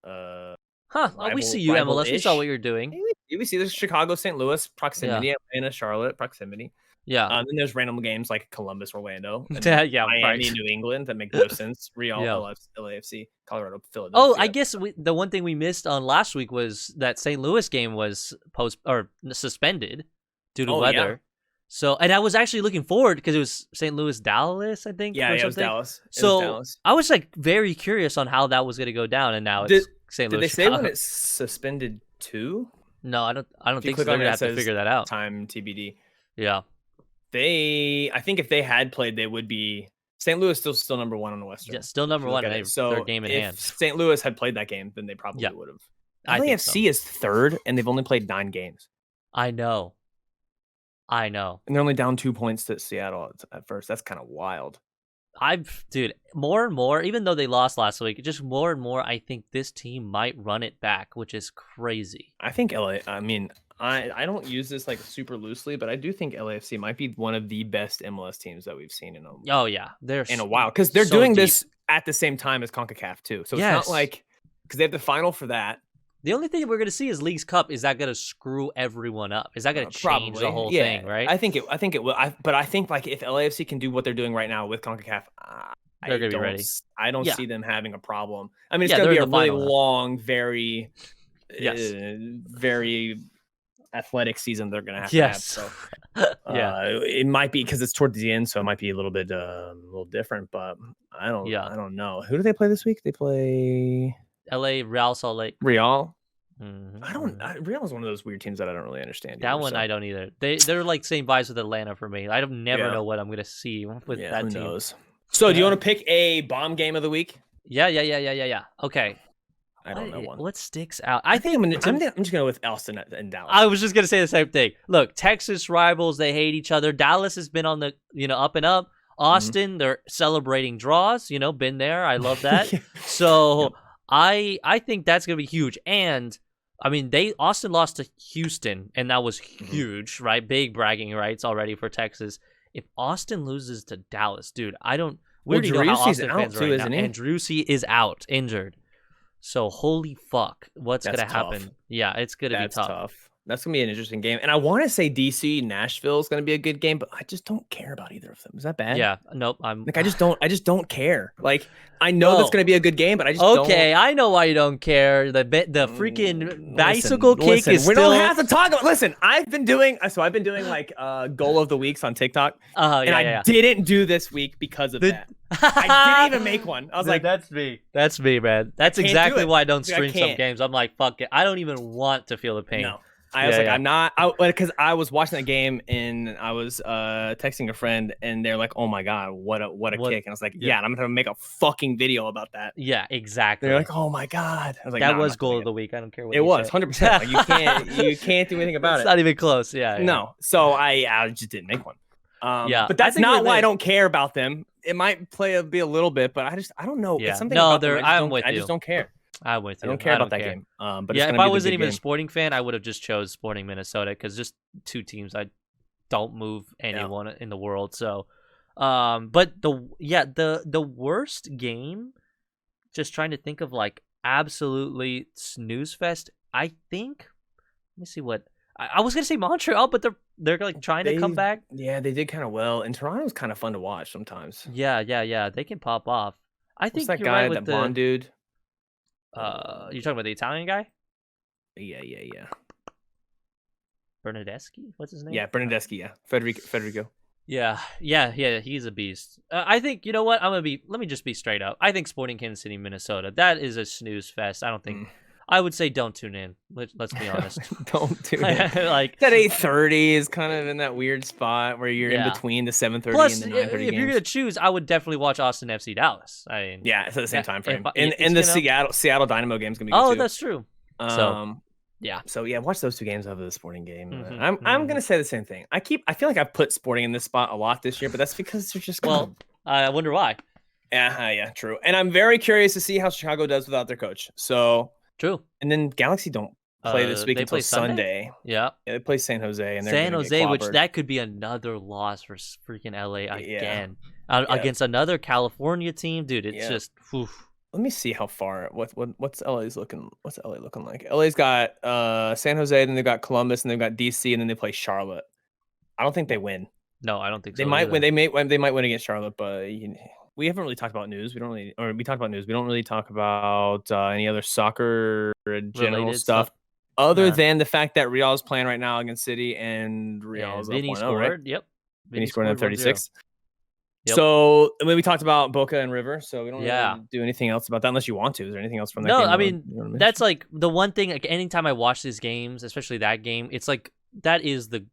we see you, MLS. We saw what you're doing. We see this Chicago, St. Louis proximity, Atlanta, Charlotte proximity. Yeah. And then there's random games like Columbus, Orlando, and Miami, New England that make no sense. Real, LAFC, Colorado, Philadelphia. Oh, I guess the one thing we missed on last week was that St. Louis game was suspended due to weather. Yeah. So, and I was actually looking forward because it was St. Louis, Dallas, I think. Yeah, it was Dallas. I was like very curious on how that was going to go down, and now it's St. Louis. Did they say when it's suspended to? No, I don't think so. They're gonna have to figure that out. Time TBD. Yeah. I think if they had played, they would be. St. Louis still number 1 on the Western. Yeah, still number 1. And their game in hand. If St. Louis had played that game, then they probably would have. LAFC is 3rd, and they've only played 9 games. I know. And they're only down 2 points to Seattle at first. That's kind of wild. Dude, more and more, even though they lost last week, just more and more, I think this team might run it back, which is crazy. I think I don't use this like super loosely, but I do think LAFC might be one of the best MLS teams that we've seen in a while, because they're doing this at the same time as CONCACAF too. So it's not like because they have the final for that. The only thing that we're going to see is Leagues Cup. Is that going to screw everyone up? Is that going to change the whole thing, right? I think it will. But I think like if LAFC can do what they're doing right now with CONCACAF, they're going to be ready. I don't see them having a problem. I mean, it's going to be a really long, very, very athletic season they're going to have. So it might be because it's towards the end, so it might be a little bit a little different. But I don't know. Who do they play this week? They play Real Salt Lake. Real. Mm-hmm. Real is one of those weird teams that I don't really understand. I don't either. They're like same vibes with Atlanta for me. I don't never know what I'm gonna see with that team. Knows? So do you want to pick a bomb game of the week? Yeah. Okay. I don't know one. What sticks out? I think I'm just gonna go with Austin and Dallas. I was just gonna say the same thing. Look, Texas rivals, they hate each other. Dallas has been on the up and up. Austin, they're celebrating draws. Been there. I love that. So. I think that's gonna be huge, and I mean Austin lost to Houston, and that was huge, right? Big bragging rights already for Texas. If Austin loses to Dallas, dude, we already know how Austin fans are right now. And Driussi is out, injured. So holy fuck, what's gonna happen? Yeah, it's gonna be tough. That's gonna be an interesting game, and I want to say DC Nashville is gonna be a good game, but I just don't care about either of them. Is that bad? Yeah, nope. I just don't care. Like I know that's gonna be a good game, but I just don't. Okay, I know why you don't care. The freaking bicycle kick is still. We don't have to talk about. Listen, I've been doing like goal of the weeks on TikTok, and I didn't do this week because of that. I didn't even make one. I was like, that's me, man. That's exactly why I don't stream some games. I'm like, fuck it. I don't even want to feel the pain. No. I was like, I'm not, because I was watching that game and I was texting a friend and they're like, oh my God, what a kick. And I was like, and I'm going to make a fucking video about that. Yeah, exactly. They're like, oh my God. I was like, that was goal of the week. I don't care what it was, 100%. Like, you can't do anything about it. It's not even close. Yeah. No. So I just didn't make one. Yeah, but that's not why I don't care about them. It might be a little bit, but I don't know. Yeah. It's something No, about them. I just don't care. I'm with you. I don't care about that game. But yeah, it's if I be wasn't even game. a Sporting fan, I would have just chose Sporting Minnesota because just two teams I don't move anyone in the world. So, but the worst game. Just trying to think of like absolutely snooze fest. I think. Let me see what I was gonna say Montreal, but they're like trying to come back. Yeah, they did kind of well, and Toronto's kind of fun to watch sometimes. Yeah. They can pop off. I think that you're guy, right with that blonde dude. You're talking about the Italian guy? Yeah. Bernadeschi? What's his name? Yeah, Bernadeschi. Yeah, Federico. Yeah. He's a beast. I think you know what let me just be straight up. I think Sporting Kansas City, Minnesota. That is a snooze fest. I don't think. I would say don't tune in. Let's be honest. Don't tune in. Like that 8:30 is kind of in that weird spot where you're in between the 7:30 and the 9:30 if you're gonna choose, I would definitely watch Austin FC Dallas. I mean, yeah, it's at the same time frame. And the Seattle Dynamo game's gonna be good too. That's true. So watch those two games over the Sporting game. I'm gonna say the same thing. I feel like I've put Sporting in this spot a lot this year, but that's because they're just I wonder why. Yeah, true. And I'm very curious to see how Chicago does without their coach. So true. And then Galaxy don't play this week until Sunday. Yeah, they play San Jose, and San Jose, which that could be another loss for freaking LA again against another California team, dude. It's just. Oof. Let me see how far. What's LA's looking? What's LA looking like? LA's got San Jose, then they've got Columbus, and they've got DC, and then they play Charlotte. I don't think they win. No, I don't think so. They might win. They might win against Charlotte, but we haven't really talked about news. We talked about news. We don't really talk about any other soccer general stuff. Other than the fact that Real is playing right now against City, and Real is up 1-0, right? Yep. Vinny scored in the 36th. Yep. So we talked about Boca and River, so we don't really do anything else about that unless you want to. Is there anything else from that game? No, I mean, that's like the one thing, like anytime I watch these games, especially that game, it's like that is the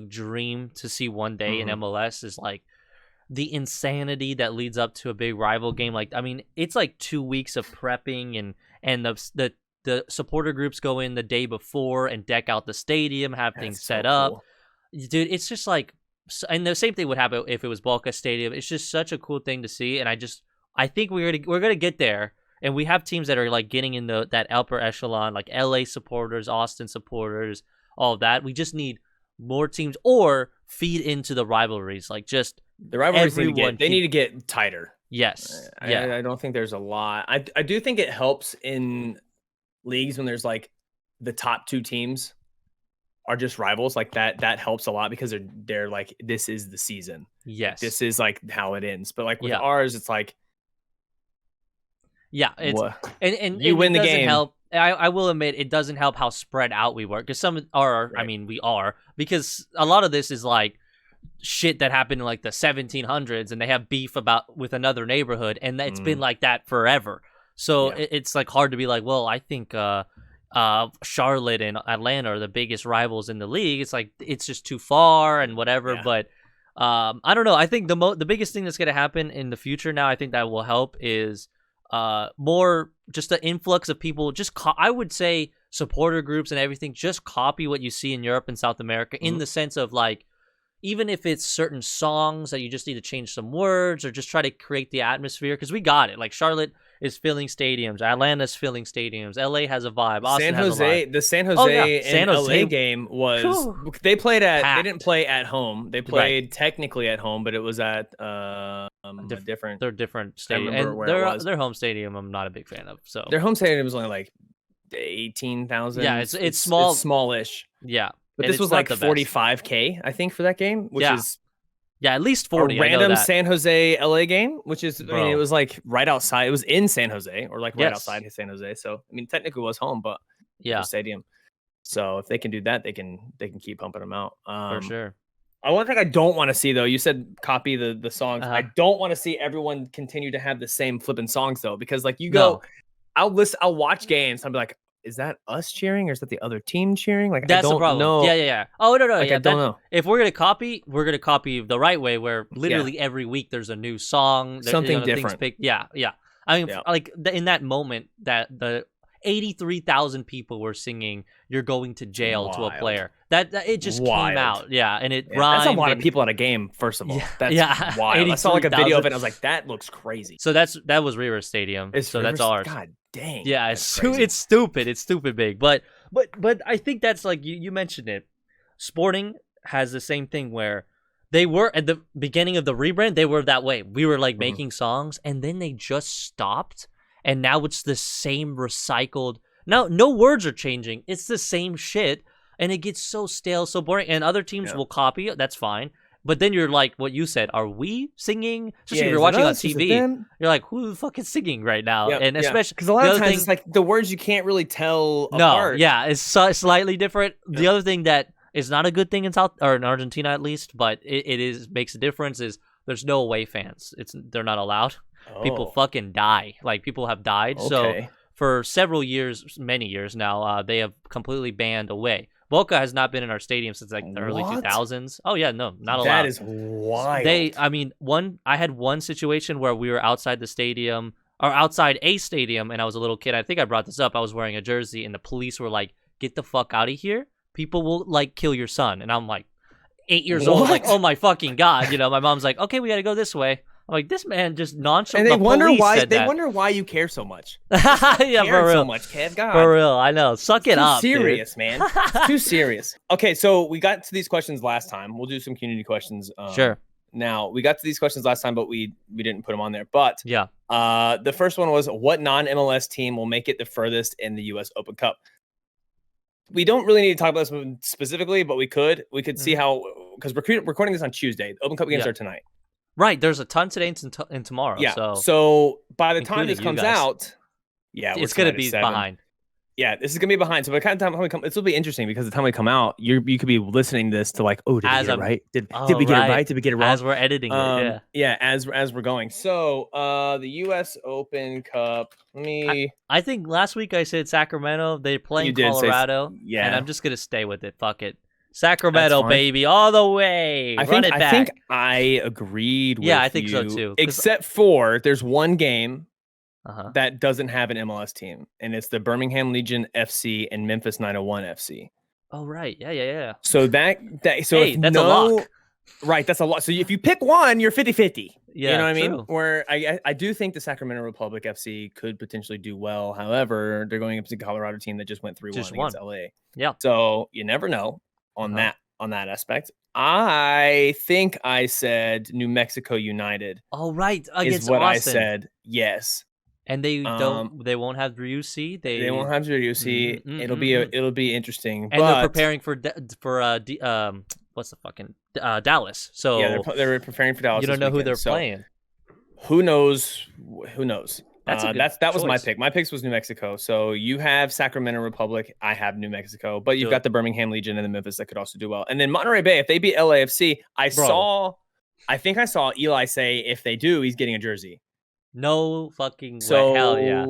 dream to see one day in MLS is like the insanity that leads up to a big rival game. Like, I mean, it's like 2 weeks of prepping and the supporter groups go in the day before and deck out the stadium, have things set up. Dude, it's just like, and the same thing would happen if it was Boca Stadium. It's just such a cool thing to see, and I think we're gonna get there, and we have teams that are like getting in that upper echelon, like LA supporters, Austin supporters, all of that. We just need more teams or feed into the rivalries, like just the rivalries need to get tighter. Yes, I don't think there's a lot. I do think it helps in leagues when there's like the top two teams are just rivals, like that helps a lot because they're like, this is the season. Yes. This is like how it ends. But like with ours, it's like, it's and you win the game. Help. I will admit it doesn't help how spread out we were, because some are, right. I mean, we are, because a lot of this is like shit that happened in like the 1700s and they have beef with another neighborhood, and it's been like that forever. So it's like hard to be like, well, I think Charlotte and Atlanta are the biggest rivals in the league. It's like it's just too far and whatever. But I don't know. I think the biggest thing that's going to happen in the future now, I think that will help, is more just the influx of people. Just I would say supporter groups and everything. Just copy what you see in Europe and South America, in the sense of like, even if it's certain songs that you just need to change some words or just try to create the atmosphere, because we got it. Like Charlotte is filling stadiums, Atlanta's filling stadiums, LA has a vibe, Austin has a vibe. The San Jose and LA game was they didn't play at home. They played technically at home, but it was at a different. They're different stadium, and their home stadium I'm not a big fan of. So their home stadium was only like 18,000. Yeah, it's small, it's smallish. Yeah. But this was like 45K, I think, for that game, which is at least 40. A random San Jose LA game, which is, I mean, it was like right outside. It was in San Jose, or like right outside of San Jose. So I mean, technically it was home, but stadium. So if they can do that, they can keep pumping them out. For sure. One thing I don't want to see, though, you said copy the songs. I don't want to see everyone continue to have the same flipping songs, though, because like you go, I'll watch games. I'll be like, is that us cheering or is that the other team cheering? Like, that's I don't the problem. know. Yeah. Oh, no. Like, I don't know. If we're going to copy the right way, where literally every week there's a new song. Something different. Yeah. I mean, like in that moment, 83,000 people were singing "You're Going to Jail" to a Wild. player. That it just came out, yeah, and it rhymed. That's a lot of people at a game. First of all, that's wild. I saw like a 83,000. video of it. And I was like, that looks crazy. So that was River Stadium. That's ours. God dang. Yeah, it's stupid. It's stupid big. But I think that's like you mentioned it. Sporting has the same thing where they were at the beginning of the rebrand. They were that way. We were like making songs, and then they just stopped, and now it's the same recycled. Now no words are changing. It's the same shit, and it gets so stale, so boring. And other teams will copy it. That's fine. But then you're like, what you said, are we singing? Especially if you're watching on TV, you're like, who the fuck is singing right now? And especially because a lot of times it's like the words you can't really tell apart. Yeah, it's slightly different. The other thing that is not a good thing in Argentina at least, but it makes a difference is there's no away fans. They're not allowed. People fucking die. Like people have died. So for several years, many years now, they have completely banned away. Boca has not been in our stadium since like the early 2000s. Oh yeah, no, not allowed. That is wild. I had one situation where we were outside the stadium or outside a stadium, and I was a little kid. I think I brought this up. I was wearing a jersey, and the police were like, "Get the fuck out of here! People will like kill your son." And I'm like, 8 years old, like, oh my fucking god, my mom's like, "Okay, we got to go this way." I'm like, this man just nonchalant. And they wonder why you care so much. Yeah, for real. So much, Kev. God. For real, I know. Suck it up. Serious, man. It's too serious. Okay, so we got to these questions last time. We'll do some community questions. Sure. Now we got to these questions last time, but we didn't put them on there. But yeah, the first one was, what non-MLS team will make it the furthest in the U.S. Open Cup? We don't really need to talk about this specifically, but we could see how, because we're recording this on Tuesday. The Open Cup games are tonight. Right, there's a ton today and tomorrow. Yeah. So by the time this comes out, it's gonna be behind. Yeah, this is gonna be behind. So by the time we come, this will be interesting because the time we come out, you could be listening to this to like, oh, did we get it right? Did we get it right? Did we get it wrong? As we're editing it, yeah. As we're going. So the U.S. Open Cup. I think last week I said Sacramento. They're playing Colorado. And I'm just gonna stay with it. Fuck it. Sacramento, baby, all the way. I think I agreed with you. Yeah, I think so too. Except for there's one game that doesn't have an MLS team, and it's the Birmingham Legion FC and Memphis 901 FC. Oh, right. Yeah. So that's a lock. Right, that's a lot. So if you pick one, you're 50-50. Yeah, you know what I mean? Where I do think the Sacramento Republic FC could potentially do well. However, they're going up to the Colorado team that just went 3-1 against LA. Yeah. So you never know. On that aspect, I think I said New Mexico United. Oh, right, is what I said. Yes, and they won't have Drew C. They won't have Drew C. It'll be interesting. And they're preparing for what's the fucking Dallas. So yeah, they're preparing for Dallas. You don't know who they're playing. Who knows? Who knows? That was my pick. My picks was New Mexico. So you have Sacramento Republic. I have New Mexico. But you've got the Birmingham Legion and the Memphis that could also do well. And then Monterey Bay, if they beat LAFC, I think I saw Eli say if they do, he's getting a jersey. No fucking way. Hell yeah.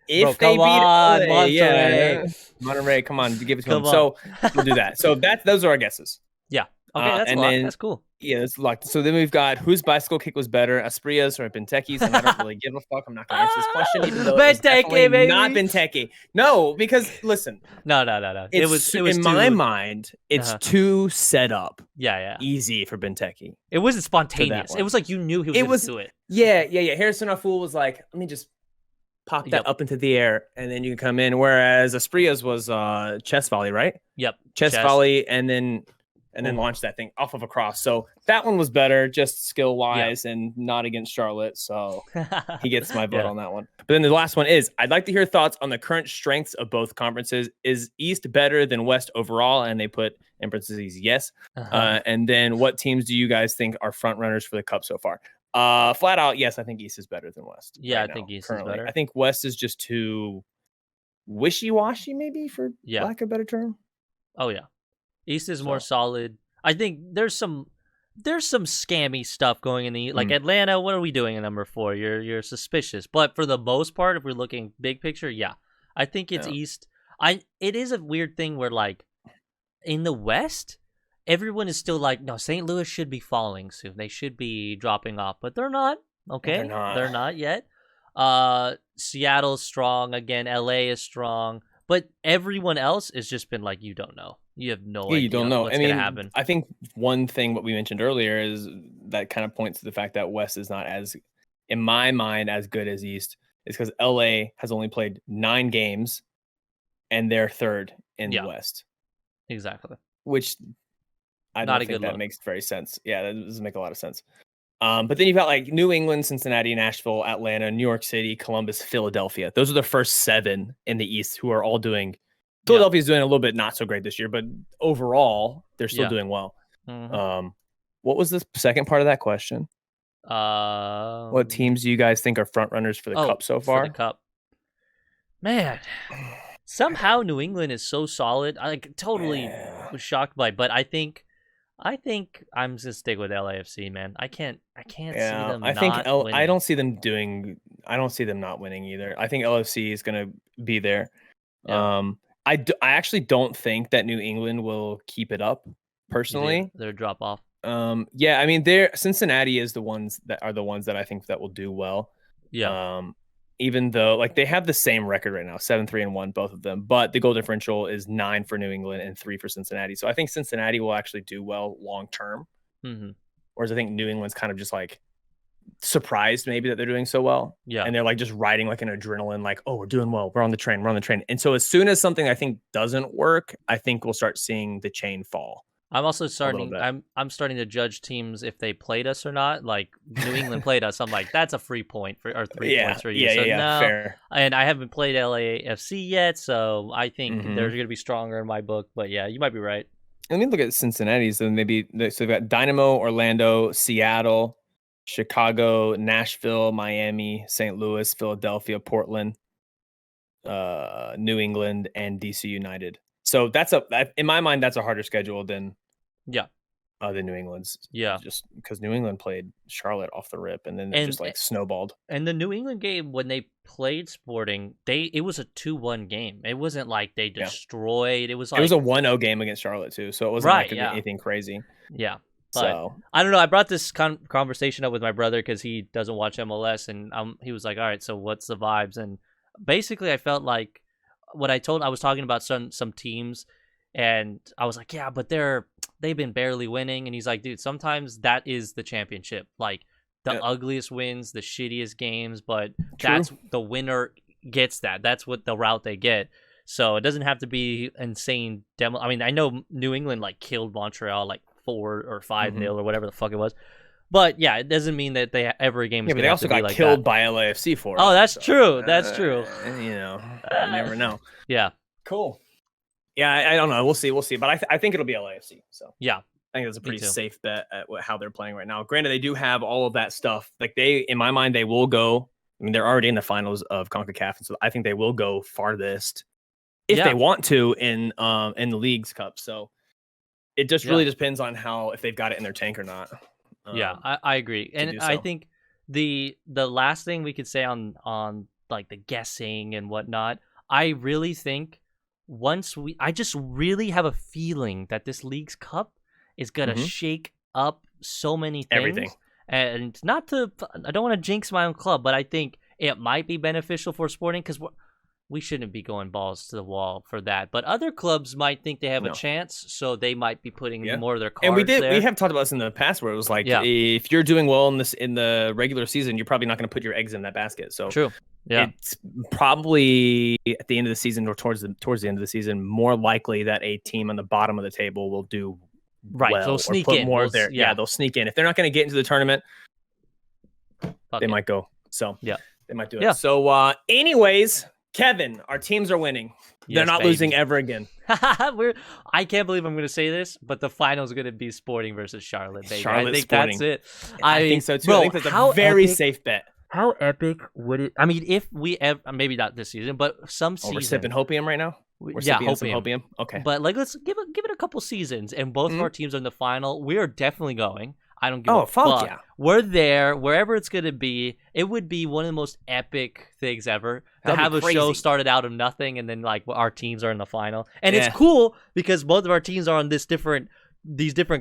If they beat LA, Monterey, come on, give it to them. So we'll do that. So those are our guesses. Yeah. Okay, that's cool. Yeah, it's locked. So then we've got whose bicycle kick was better, Aspria's or Benteke's, and I don't really give a fuck. I'm not going to answer this question, even though it was definitely not Benteke. No, because listen. No. It was in my mind, it's too set up. Yeah. Easy for Benteke. It wasn't spontaneous. It was like you knew he was going to do it. Yeah. Harrison Aful was like, let me just pop that up into the air, and then you can come in. Whereas Aspria's was chest volley, right? Yep. Chest volley, and then launch that thing off of a cross. So that one was better, just skill wise, and not against Charlotte. So he gets my vote on that one. But then the last one is, I'd like to hear thoughts on the current strengths of both conferences. Is East better than West overall? And they put in parentheses, yes. And then what teams do you guys think are front runners for the Cup so far? Flat out, yes, I think East is better than West. Yeah, I think East is better. I think West is just too wishy-washy, maybe, for lack of a better term. Oh, yeah. East is more solid. I think there's some scammy stuff going in the like Atlanta. What are we doing in number 4? You're suspicious, but for the most part, if we're looking big picture, I think it's East. It is a weird thing where like in the West, everyone is still like, no, St. Louis should be falling soon. They should be dropping off, but they're not. Okay, they're not yet. Seattle's strong again. LA is strong, but everyone else has just been like, you don't know. You have no idea. You don't know. What's gonna happen. I think one thing what we mentioned earlier is that kind of points to the fact that West is not as, in my mind, as good as East. Is because LA has only played 9 games, and they're third in the West. Exactly. Which I don't think that makes very sense. Yeah, that doesn't make a lot of sense. But then you've got like New England, Cincinnati, Nashville, Atlanta, New York City, Columbus, Philadelphia. Those are the first 7 in the East who are all doing. Philadelphia's doing a little bit not so great this year, but overall they're still doing well. Mm-hmm. What was the second part of that question? What teams do you guys think are front runners for the Cup so far? For the Cup, man. Somehow New England is so solid. I totally was shocked by it, but I think I'm just stick with LAFC, man. I can't see them. I don't see them not winning either. I think LAFC is going to be there. Yeah. I actually don't think that New England will keep it up personally. They're drop off. Yeah, I mean, Cincinnati is the ones that I think that will do well. Yeah. Even though like they have the same record right now, 7-3-1, both of them, but the goal differential is 9 for New England and 3 for Cincinnati. So I think Cincinnati will actually do well long term. Mm-hmm. Whereas I think New England's kind of just like surprised maybe that they're doing so well. Yeah. And they're like just riding like an adrenaline, like, oh, we're doing well. We're on the train. And so as soon as something I think doesn't work, I think we'll start seeing the chain fall. I'm also starting. I'm starting to judge teams if they played us or not. Like New England played us, I'm like, that's a free point or 3 points for you. Yeah, fair. And I haven't played LAFC yet, so I think they're going to be stronger in my book. But yeah, you might be right. Let me look at Cincinnati's. So maybe so they've got Dynamo, Orlando, Seattle, Chicago, Nashville, Miami, St. Louis, Philadelphia, Portland, New England, and DC United. So in my mind, that's a harder schedule than the New England's. Yeah, just because New England played Charlotte off the rip, and then it just like snowballed. And the New England game when they played Sporting, it was a 2-1 game. It wasn't like they destroyed. It was like, it was a 1-0 game against Charlotte too, so it wasn't anything crazy. Yeah. But I don't know. I brought this conversation up with my brother because he doesn't watch MLS, and he was like, "All right, so what's the vibes?" And basically, I felt like I was talking about some teams, and I was like, "Yeah, but they've been barely winning." And he's like, "Dude, sometimes that is the championship. Like the ugliest wins, the shittiest games, but that's the winner gets that. That's what the route they get." So it doesn't have to be insane demo. I mean, I know New England like killed Montreal like 4 or 5-0 or whatever the fuck it was. But yeah, it doesn't mean that every game is going to have to be like that. They also got killed by LAFC for it. Oh, that's true. That's true. You never know. Yeah. Cool. Yeah, I don't know. We'll see. But I think it'll be LAFC. So yeah, I think that's a pretty safe bet at how they're playing right now. Granted, they do have all of that stuff. Like in my mind, they will go. I mean, they're already in the finals of CONCACAF, and so I think they will go farthest if they want to in the Leagues Cup. So it just really depends on if they've got it in their tank or not. I agree, and I think the last thing we could say on like the guessing and whatnot, I really think I just really have a feeling that this Leagues Cup is gonna shake up so many things. Everything. And I don't want to jinx my own club, but I think it might be beneficial for Sporting because we shouldn't be going balls to the wall for that. But other clubs might think they have a chance, so they might be putting more of their cards there. And we have talked about this in the past where it was like, if you're doing well in the regular season, you're probably not going to put your eggs in that basket. So true. Yeah. It's probably at the end of the season or towards the end of the season, more likely that a team on the bottom of the table will do well. They'll sneak in. More there. Yeah, they'll sneak in. If they're not going to get into the tournament, they might go. So they might do it. Yeah. So anyways, Kevin, our teams are winning. They're not losing ever again. I can't believe I'm going to say this, but the final is going to be Sporting versus Charlotte, baby. I think that's it. I think so too. Bro, I think that's a very safe bet. How epic would it? I mean, if we ever, maybe not this season, but some season. We're sipping Hopium right now. We're sipping some Hopium. Okay, but like, let's give it a couple seasons, and both of our teams are in the final. We are definitely going. I don't give a fuck. Yeah. We're there, wherever it's going to be. It would be one of the most epic things ever to have a show started out of nothing, and then like our teams are in the final. And it's cool because both of our teams are on these different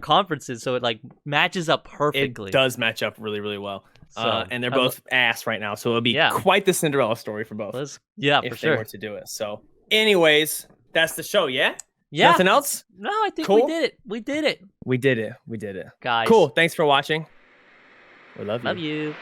conferences, so it like matches up perfectly. It does match up really, really well. and they're both ass right now. So it'll be quite the Cinderella story for both. For if sure. they were to do it. So, anyways, that's the show. Yeah. Yeah. Nothing else? No, I think we did it. We did it. We did it. We did it. Guys. Cool. Thanks for watching. We love you. Love you.